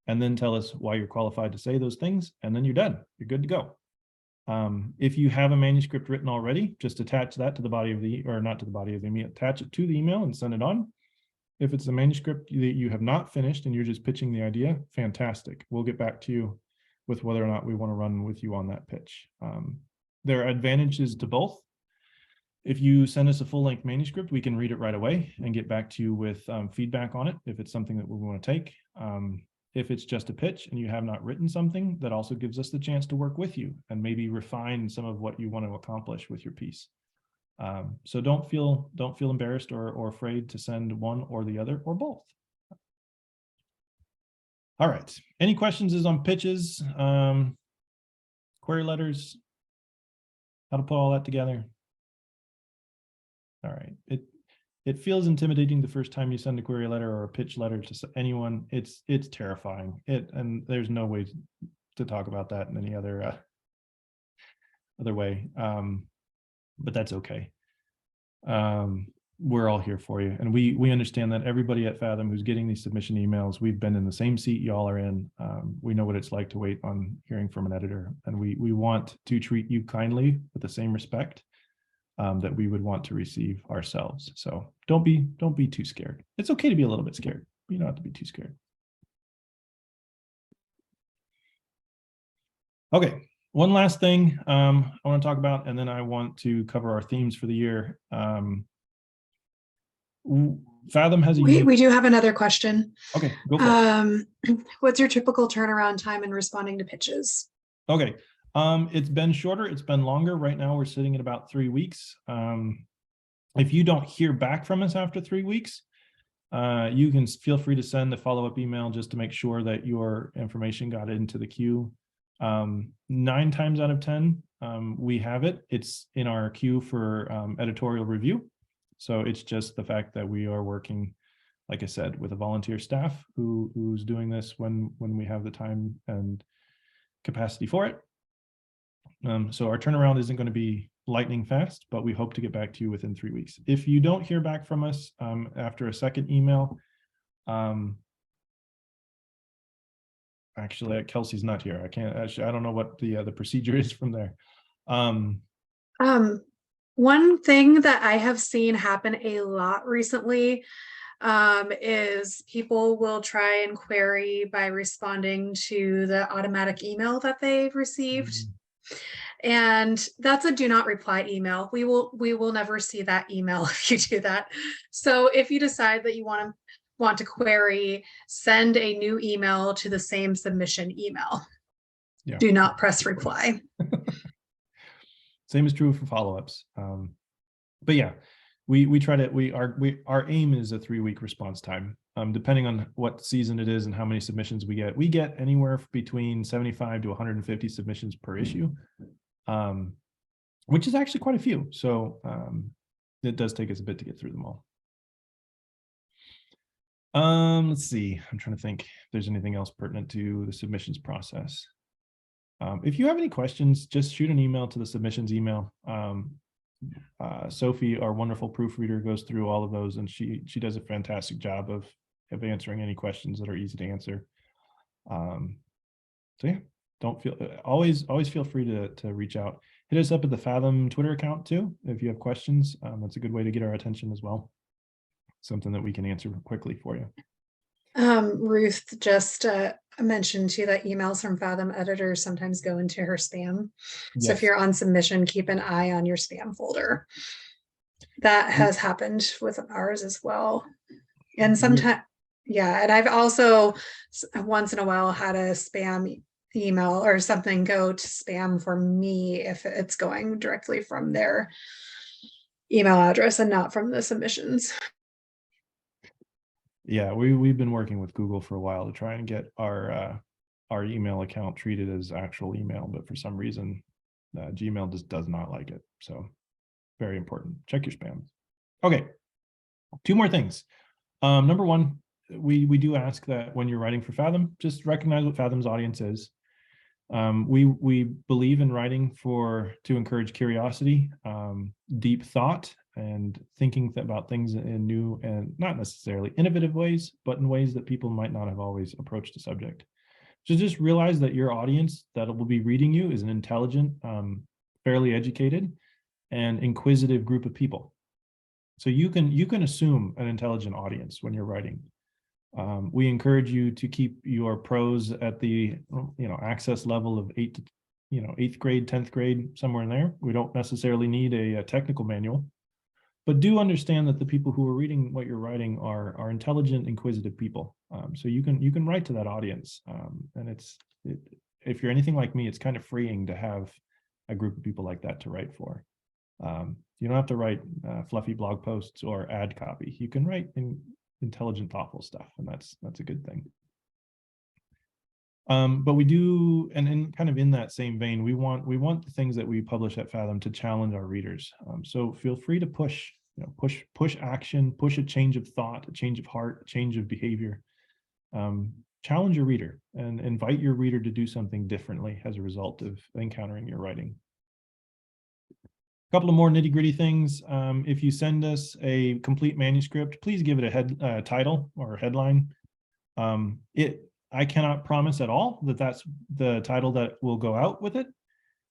and then tell us why you're qualified to say those things, and then you're done. You're good to go. If you have a manuscript written already, just attach that to the body of not to the body of the email, attach it to the email and send it on. If it's a manuscript that you have not finished and you're just pitching the idea, fantastic. We'll get back to you with whether or not we want to run with you on that pitch. There are advantages to both. If you send us a full-length manuscript, we can read it right away and get back to you with feedback on it if it's something that we want to take. If it's just a pitch and you have not written something, that also gives us the chance to work with you and maybe refine some of what you want to accomplish with your piece. So don't feel embarrassed or afraid to send one or the other or both. All right. Any questions on pitches, query letters, how to put all that together? All right. It feels intimidating the first time you send a query letter or a pitch letter to anyone. It's terrifying. And there's no way to talk about that in any other way. But that's okay. We're all here for you, and we understand that everybody at Fathom who's getting these submission emails, we've been in the same seat y'all are in. We know what it's like to wait on hearing from an editor, and we want to treat you kindly with the same respect that we would want to receive ourselves. So don't be too scared. It's okay to be a little bit scared. You don't have to be too scared. Okay, one last thing I want to talk about, and then I want to cover our themes for the year. Fathom has a we do have another question. Okay, go for it. What's your typical turnaround time in responding to pitches? Okay, it's been shorter, it's been longer. Right now we're sitting at about 3 weeks. If you don't hear back from us after 3 weeks, you can feel free to send a follow-up email just to make sure that your information got into the queue. 9 times out of 10, we have it. It's in our queue for editorial review. So it's just the fact that we are working, like I said, with a volunteer staff who's doing this when we have the time and capacity for it. So our turnaround isn't going to be lightning fast, but we hope to get back to you within 3 weeks. If you don't hear back from us after a second email, actually Kelsey's not here. I don't know what the procedure is from there. One thing that I have seen happen a lot recently is people will try and query by responding to the automatic email that they've received. And that's a do not reply email. We will never see that email if you do that. So if you decide that you want to query, send a new email to the same submission email. Yeah. Do not press reply. Same is true for follow-ups. But yeah, we try to, our aim is a 3-week response time. Depending on what season it is and how many submissions we get anywhere between 75 to 150 submissions per issue, which is actually quite a few. So it does take us a bit to get through them all. Let's see, I'm trying to think if there's anything else pertinent to the submissions process. If you have any questions, just shoot an email to the submissions email. Sophie, our wonderful proofreader, goes through all of those, and she does a fantastic job of answering any questions that are easy to answer. So yeah, always feel free to reach out. Hit us up at the Fathom Twitter account too if you have questions. That's a good way to get our attention as well. Something that we can answer quickly for you. Ruth just mentioned too that emails from Fathom Editors sometimes go into her spam. Yes. So if you're on submission, keep an eye on your spam folder. That has happened with ours as well. And sometimes, yeah, and I've also once in a while had a spam email or something go to spam for me if it's going directly from their email address and not from the submissions. Yeah, we've been working with Google for a while to try and get our email account treated as actual email, but for some reason, Gmail just does not like it. So very important. Check your spam. Okay, 2 more things. Number 1, we do ask that when you're writing for Fathom, just recognize what Fathom's audience is. We believe in writing to encourage curiosity, deep thought, and thinking about things in new and not necessarily innovative ways, but in ways that people might not have always approached a subject. So just realize that your audience that will be reading you is an intelligent, fairly educated, and inquisitive group of people. So you can assume an intelligent audience when you're writing. We encourage you to keep your prose at the access level of 8th grade, 10th grade, somewhere in there. We don't necessarily need a technical manual. But do understand that the people who are reading what you're writing are intelligent, inquisitive people. So you can write to that audience. And if you're anything like me, it's kind of freeing to have a group of people like that to write for. You don't have to write fluffy blog posts or ad copy. You can write intelligent, thoughtful stuff, and that's a good thing. But we do, and in kind of in that same vein, we want the things that we publish at Fathom to challenge our readers. So feel free to push action, push a change of thought, a change of heart, a change of behavior. Challenge your reader and invite your reader to do something differently as a result of encountering your writing. A couple of more nitty-gritty things. If you send us a complete manuscript, please give it a title or headline. I cannot promise at all that that's the title that will go out with it,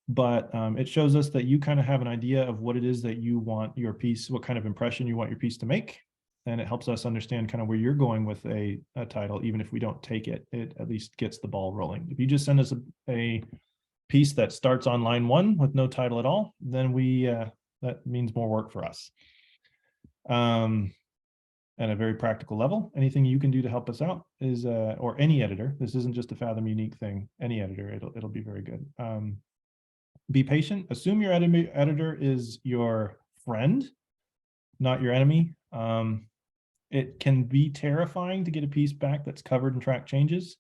but it shows us that you kind of have an idea of what it is that you want your piece, what kind of impression you want your piece to make. And it helps us understand kind of where you're going with a title. Even if we don't take it, it at least gets the ball rolling. If you just send us a piece that starts on line 1 with no title at all, then that means more work for us. At a very practical level, anything you can do to help us out is, or any editor, this isn't just a Fathom unique thing, any editor, it'll be very good. Be patient, assume your editor is your friend, not your enemy. It can be terrifying to get a piece back that's covered in track changes,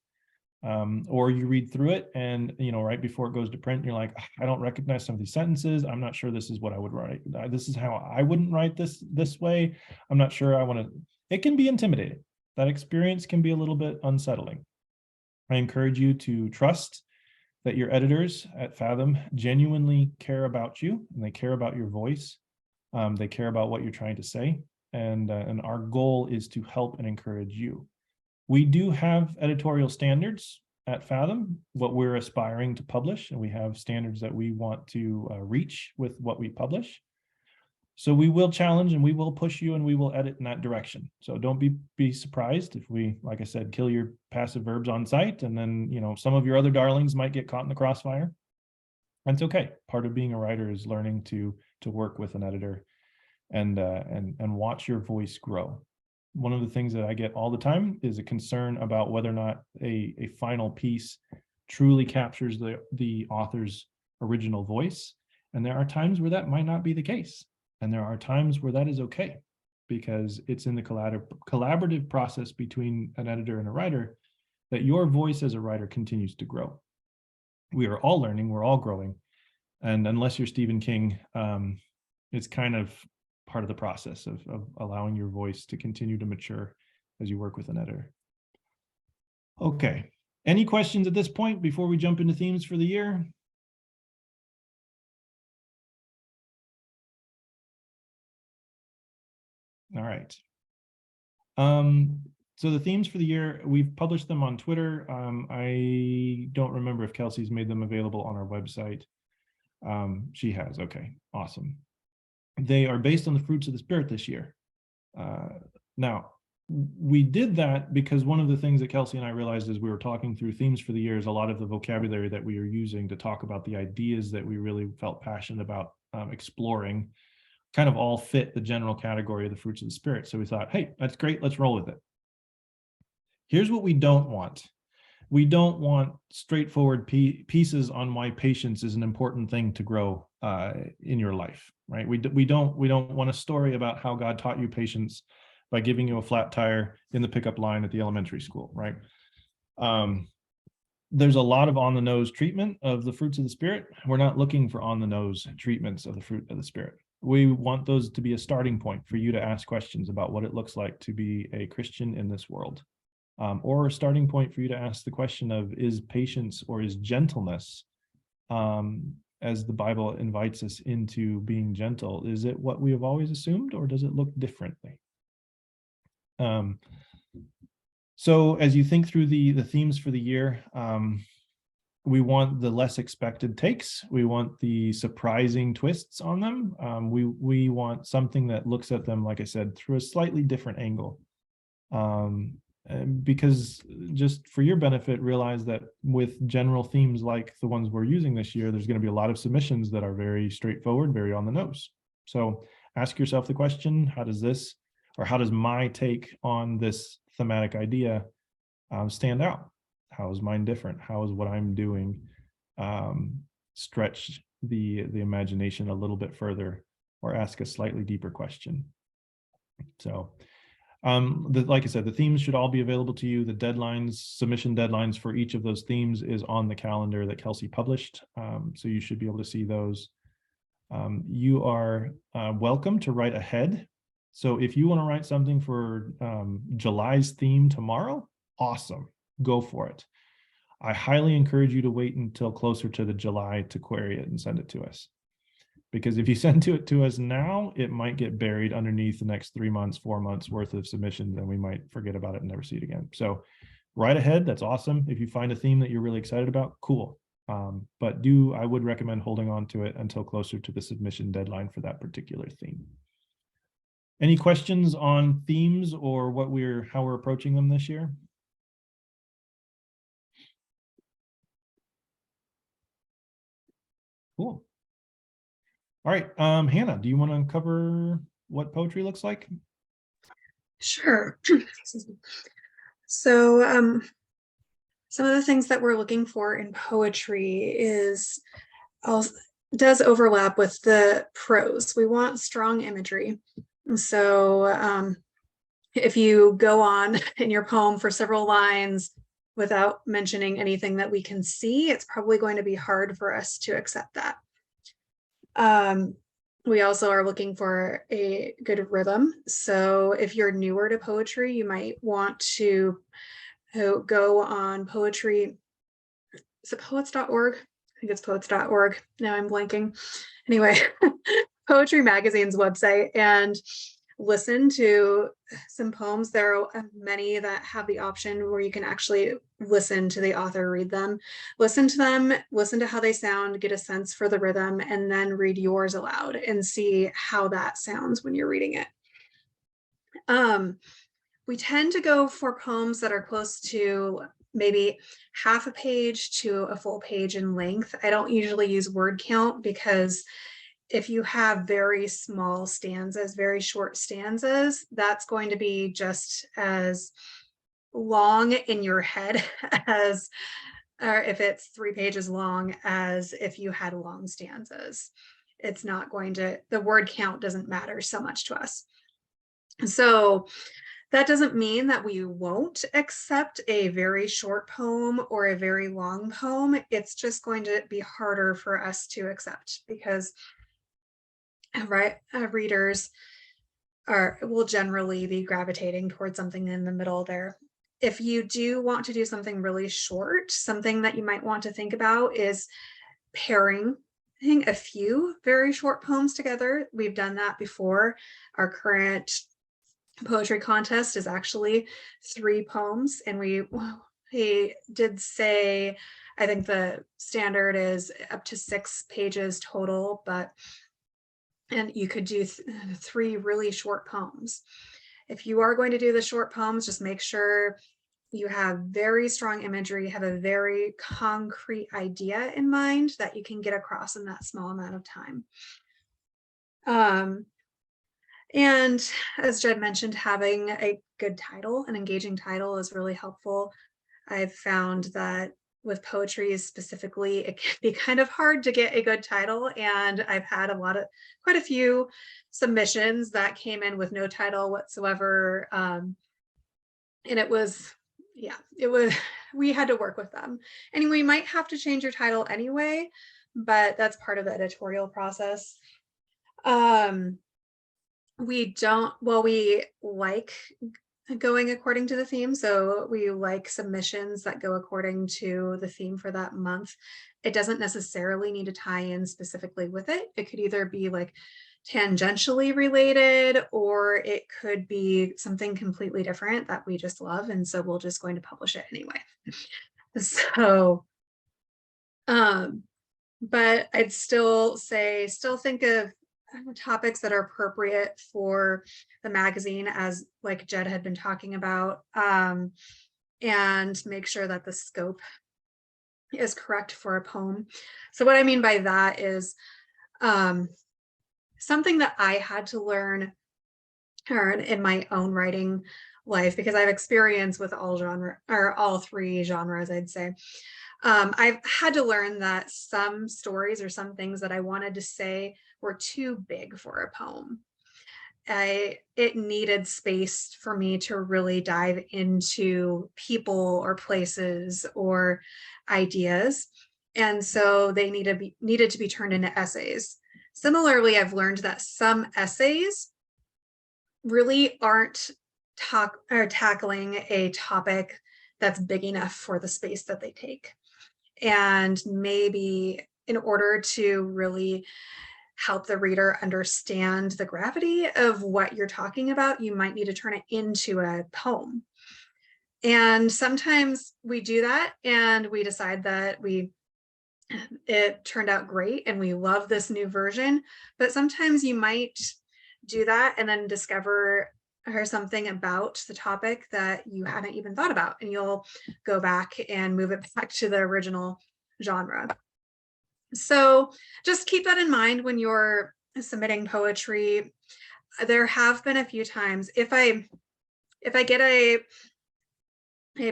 or you read through it and, right before it goes to print, you're like, I don't recognize some of these sentences. I'm not sure this is what I would write. This is how I wouldn't write this way. I'm not sure I want to. It can be intimidating. That experience can be a little bit unsettling. I encourage you to trust that your editors at Fathom genuinely care about you, and they care about your voice. They care about what you're trying to say. And our goal is to help and encourage you. We do have editorial standards at Fathom, what we're aspiring to publish, and we have standards that we want to reach with what we publish. So we will challenge and we will push you and we will edit in that direction. So don't be surprised if we, like I said, kill your passive verbs on site, and then, some of your other darlings might get caught in the crossfire. That's okay. Part of being a writer is learning to work with an editor and watch your voice grow. One of the things that I get all the time is a concern about whether or not a final piece truly captures the author's original voice. And there are times where that might not be the case. And there are times where that is okay, because it's in the collaborative process between an editor and a writer that your voice as a writer continues to grow. We are all learning, we're all growing. And unless you're Stephen King, it's kind of part of the process of allowing your voice to continue to mature as you work with an editor. Okay, any questions at this point before we jump into themes for the year? All right. So the themes for the year, we've published them on Twitter. I don't remember if Kelsey's made them available on our website. She has. Okay, awesome. They are based on the fruits of the Spirit this year. Now, we did that because one of the things that Kelsey and I realized as we were talking through themes for the year is a lot of the vocabulary that we are using to talk about the ideas that we really felt passionate about exploring kind of all fit the general category of the fruits of the Spirit. So we thought, hey, that's great, let's roll with it. Here's what we don't want. We don't want straightforward pieces on why patience is an important thing to grow in your life, right? We don't want a story about how God taught you patience by giving you a flat tire in the pickup line at the elementary school, right? There's a lot of on-the-nose treatment of the fruits of the Spirit. We're not looking for on-the-nose treatments of the fruit of the Spirit. We want those to be a starting point for you to ask questions about what it looks like to be a Christian in this world. Or a starting point for you to ask the question of, is patience or is gentleness, as the Bible invites us into being gentle, is it what we have always assumed, or does it look differently? So as you think through the themes for the year, we want the less expected takes. We want the surprising twists on them. We want something that looks at them, like I said, through a slightly different angle. Because just for your benefit, realize that with general themes like the ones we're using this year, there's going to be a lot of submissions that are very straightforward, very on the nose. So ask yourself the question, how does this, or how does my take on this thematic idea stand out? How is mine different? How is what I'm doing stretch the imagination a little bit further, or ask a slightly deeper question? So like I said, the themes should all be available to you. The deadlines, submission deadlines for each of those themes is on the calendar that Kelsey published. So you should be able to see those. You are welcome to write ahead. So if you want to write something for July's theme tomorrow, awesome, go for it. I highly encourage you to wait until closer to the July to query it and send it to us. Because if you send it to us now, it might get buried underneath the next 3 months, 4 months worth of submissions, and we might forget about it and never see it again. So write ahead, that's awesome. If you find a theme that you're really excited about, cool. But I would recommend holding on to it until closer to the submission deadline for that particular theme. Any questions on themes or how we're approaching them this year? Cool. All right, Hannah, do you want to cover what poetry looks like? Sure. So some of the things that we're looking for in poetry does overlap with the prose. We want strong imagery. So if you go on in your poem for several lines without mentioning anything that we can see, it's probably going to be hard for us to accept that. We also are looking for a good rhythm. So if you're newer to poetry, you might want to go on poetry. Is it poets.org? I think it's poets.org. Now I'm blanking. Anyway, Poetry Magazine's website, and listen to some poems. There are many that have the option where you can actually listen to the author read them. Listen to them, listen to how they sound, get a sense for the rhythm, and then read yours aloud and see how that sounds when you're reading it. We tend to go for poems that are close to maybe half a page to a full page in length. I don't usually use word count because if you have very small stanzas, very short stanzas, that's going to be just as long in your head as, or if it's 3 pages long, as if you had long stanzas. It's not going to, the word count doesn't matter so much to us. So that doesn't mean that we won't accept a very short poem or a very long poem. It's just going to be harder for us to accept because readers will generally be gravitating towards something in the middle there. If you do want to do something really short, something that you might want to think about is pairing a few very short poems together. We've done that before. Our current poetry contest is actually 3 poems, and we did say, I think the standard is up to 6 pages total, and you could do 3 really short poems. If you are going to do the short poems, just make sure you have very strong imagery, have a very concrete idea in mind that you can get across in that small amount of time. And as Jed mentioned, having a good title, an engaging title, is really helpful. I've found that with poetry specifically, it can be kind of hard to get a good title, and I've had quite a few submissions that came in with no title whatsoever, and we had to work with them. And we might have to change your title anyway, but that's part of the editorial process. We like going according to the theme. So we like submissions that go according to the theme for that month. It doesn't necessarily need to tie in specifically with it. It could either be like tangentially related, or it could be something completely different that we just love. And so we're just going to publish it anyway. So, but I'd still think of topics that are appropriate for the magazine, as like Jed had been talking about, and make sure that the scope is correct for a poem. So what I mean by that is something that I had to learn or in my own writing life, because I've experience with all genre or all three genres, I'd say. I've had to learn that some stories or some things that I wanted to say were too big for a poem. It needed space for me to really dive into people or places or ideas. And so they needed to be turned into essays. Similarly, I've learned that some essays really aren't tackling a topic that's big enough for the space that they take. And maybe in order to really help the reader understand the gravity of what you're talking about, you might need to turn it into a poem. And sometimes we do that and we decide that it turned out great and we love this new version, but sometimes you might do that and then discover something about the topic that you hadn't even thought about, and you'll go back and move it back to the original genre. So just keep that in mind when you're submitting poetry. There have been a few times if I get a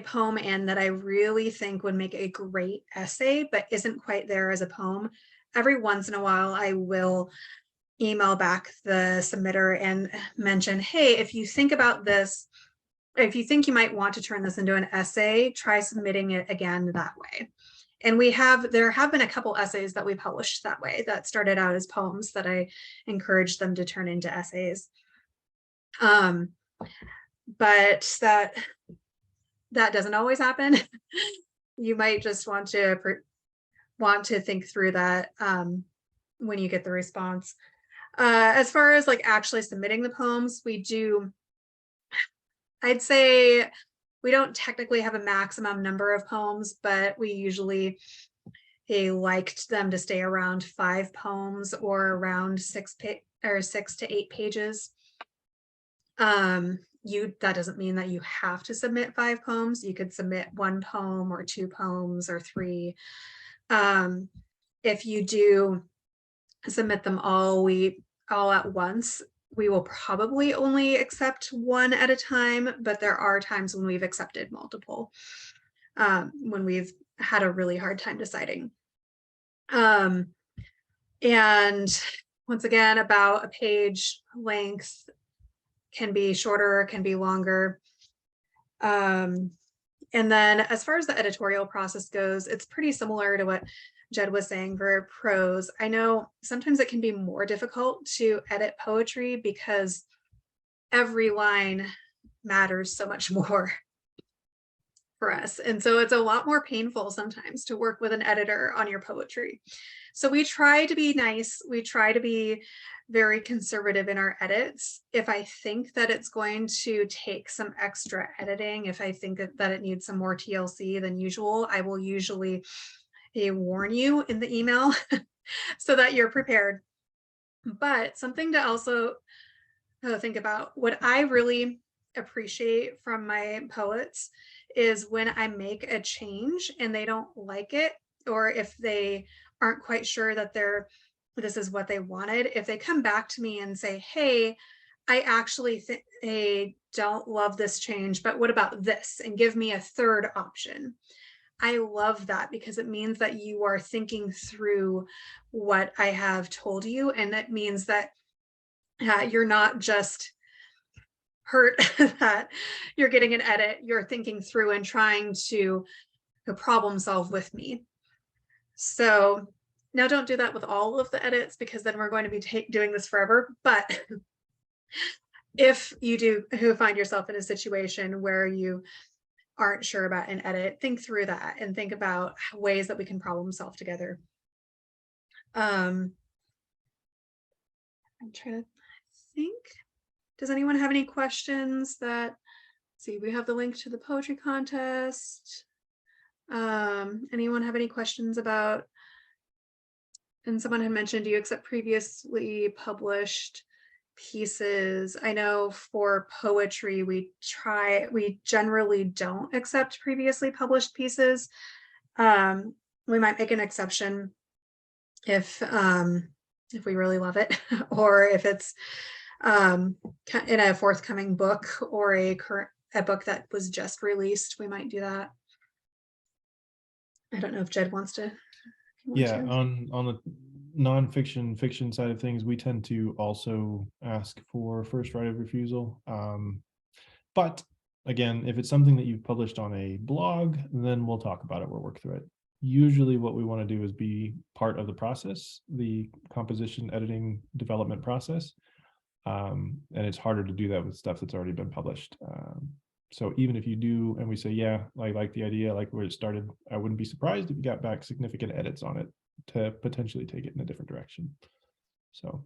poem in that I really think would make a great essay but isn't quite there as a poem, every once in a while I will email back the submitter and mention, hey, if you think about this, if you think you might want to turn this into an essay, try submitting it again that way. And there have been a couple essays that we published that way that started out as poems that I encouraged them to turn into essays. But that doesn't always happen. You might just want to think through that when you get the response. As far as like actually submitting the poems, I'd say we don't technically have a maximum number of poems, but we usually liked them to stay around 5 poems or around 6 to 8 pages. That doesn't mean that you have to submit 5 poems. You could submit 1 poem or 2 poems or 3. If you do submit them all at once, we will probably only accept 1 at a time, but there are times when we've accepted multiple, when we've had a really hard time deciding. And once again, about a page length can be shorter, can be longer. And then as far as the editorial process goes, it's pretty similar to what Jed was saying for prose. I know sometimes it can be more difficult to edit poetry because every line matters so much more for us. And so it's a lot more painful sometimes to work with an editor on your poetry. So we try to be nice. We try to be very conservative in our edits. If I think that it's going to take some extra editing, if I think that it needs some more TLC than usual, I will usually warn you in the email so that you're prepared. But something to also think about, what I really appreciate from my poets is when I make a change and they don't like it, or if they aren't quite sure that this is what they wanted, if they come back to me and say, hey, I actually don't love this change, but what about this? And give me a third option. I love that because it means that you are thinking through what I have told you. And that means that you're not just hurt that you're getting an edit, you're thinking through and trying to problem solve with me. So now don't do that with all of the edits, because then we're going to be doing this forever. But if you do find yourself in a situation where you aren't sure about an edit, think through that and think about ways that we can problem solve together. I'm trying to think, does anyone have any questions? See, we have the link to the poetry contest. Anyone have any questions about, and someone had mentioned, do you accept previously published pieces? I know for poetry, we generally don't accept previously published pieces. We might make an exception if if we really love it, or if it's in a forthcoming book or a book that was just released, we might do that. I don't know if Jed wants to. Yeah, on the nonfiction fiction side of things, we tend to also ask for first right of refusal. But again, if it's something that you've published on a blog, then we'll talk about it, we'll work through it. Usually what we want to do is be part of the process, the composition, editing, development process. And it's harder to do that with stuff that's already been published. So even if you do, and we say, yeah, I like the idea, I like where it started, I wouldn't be surprised if you got back significant edits on it to potentially take it in a different direction. So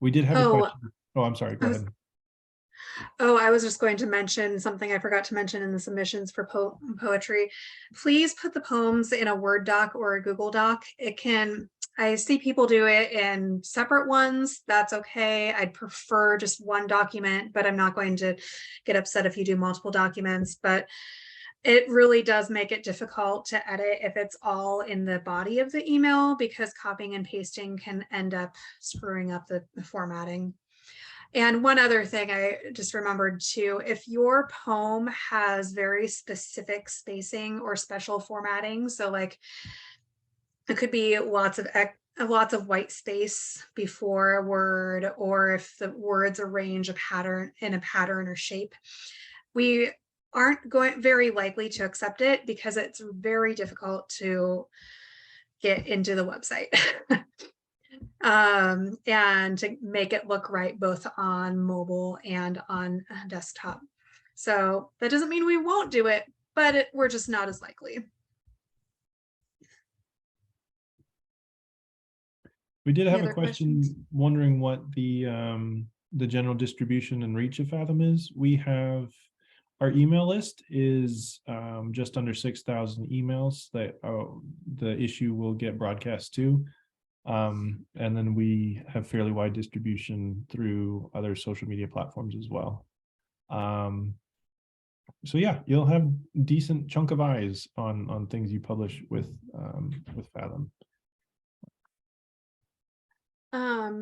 we did have a question. Oh, I'm sorry, go ahead. I was just going to mention something I forgot to mention in the submissions for poetry. Please put the poems in a Word doc or a Google Doc. I see people do it in separate ones. That's okay. I'd prefer just one document, but I'm not going to get upset if you do multiple documents. But it really does make it difficult to edit if it's all in the body of the email, because copying and pasting can end up screwing up the formatting. And one other thing I just remembered too, if your poem has very specific spacing or special formatting, so like it could be lots of white space before a word, or if the words arrange in a pattern or shape, we aren't very likely to accept it because it's very difficult to get into the website. And to make it look right both on mobile and on desktop. So that doesn't mean we won't do it, but we're just not as likely. We did have a question wondering what the general distribution and reach of Fathom is. We have our email list is just under 6,000 emails that the issue will get broadcast to. And then we have fairly wide distribution through other social media platforms as well. So yeah, you'll have decent chunk of eyes on things you publish with Fathom.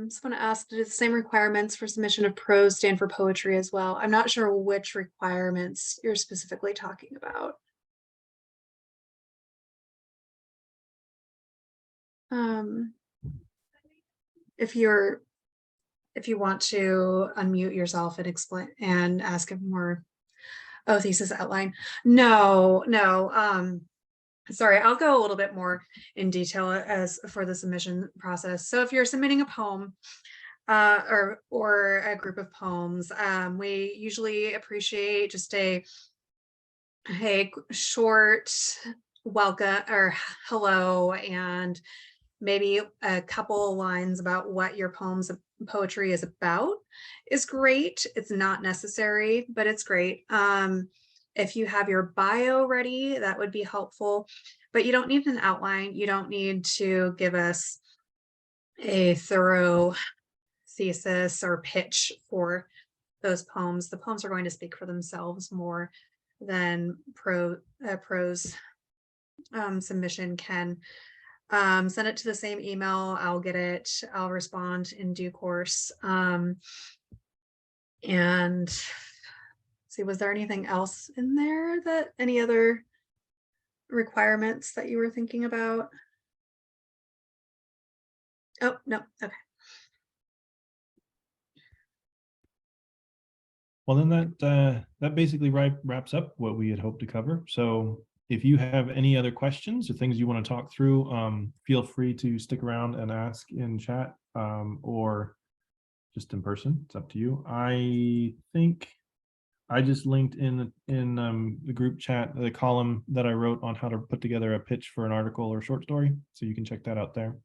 Someone asked, do the same requirements for submission of prose stand for poetry as well? I'm not sure which requirements you're specifically talking about. If you want to unmute yourself and explain and ask a more thesis outline. No. Sorry, I'll go a little bit more in detail as for the submission process. So if you're submitting a poem or a group of poems, we usually appreciate just a short welcome or hello, and maybe a couple lines about what your poetry is about is great. It's not necessary, but it's great. If you have your bio ready, that would be helpful, but you don't need an outline. You don't need to give us a thorough thesis or pitch for those poems. The poems are going to speak for themselves more than prose submission can. Send it to the same email. I'll get it. I'll respond in due course. And see, was there anything else in there any other requirements that you were thinking about? Oh, no. Okay. Well, then that basically wraps up what we had hoped to cover. So if you have any other questions or things you want to talk through, feel free to stick around and ask in chat or just in person. It's up to you. I think I just linked in the group chat the column that I wrote on how to put together a pitch for an article or short story. So you can check that out there.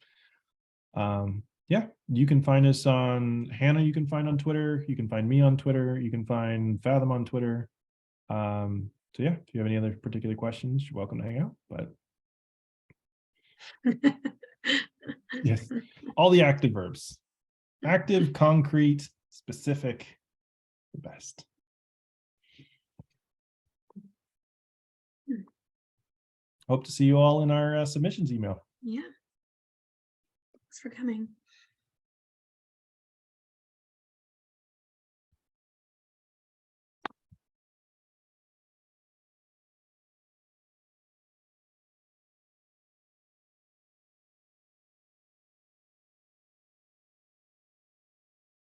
Yeah, you can find us on Hannah. You can find on Twitter. You can find me on Twitter. You can find Fathom on Twitter. So yeah, if you have any other particular questions, you're welcome to hang out. But yes, all the active verbs. Active, concrete, specific, the best. Hope to see you all in our submissions email. Yeah. Thanks for coming.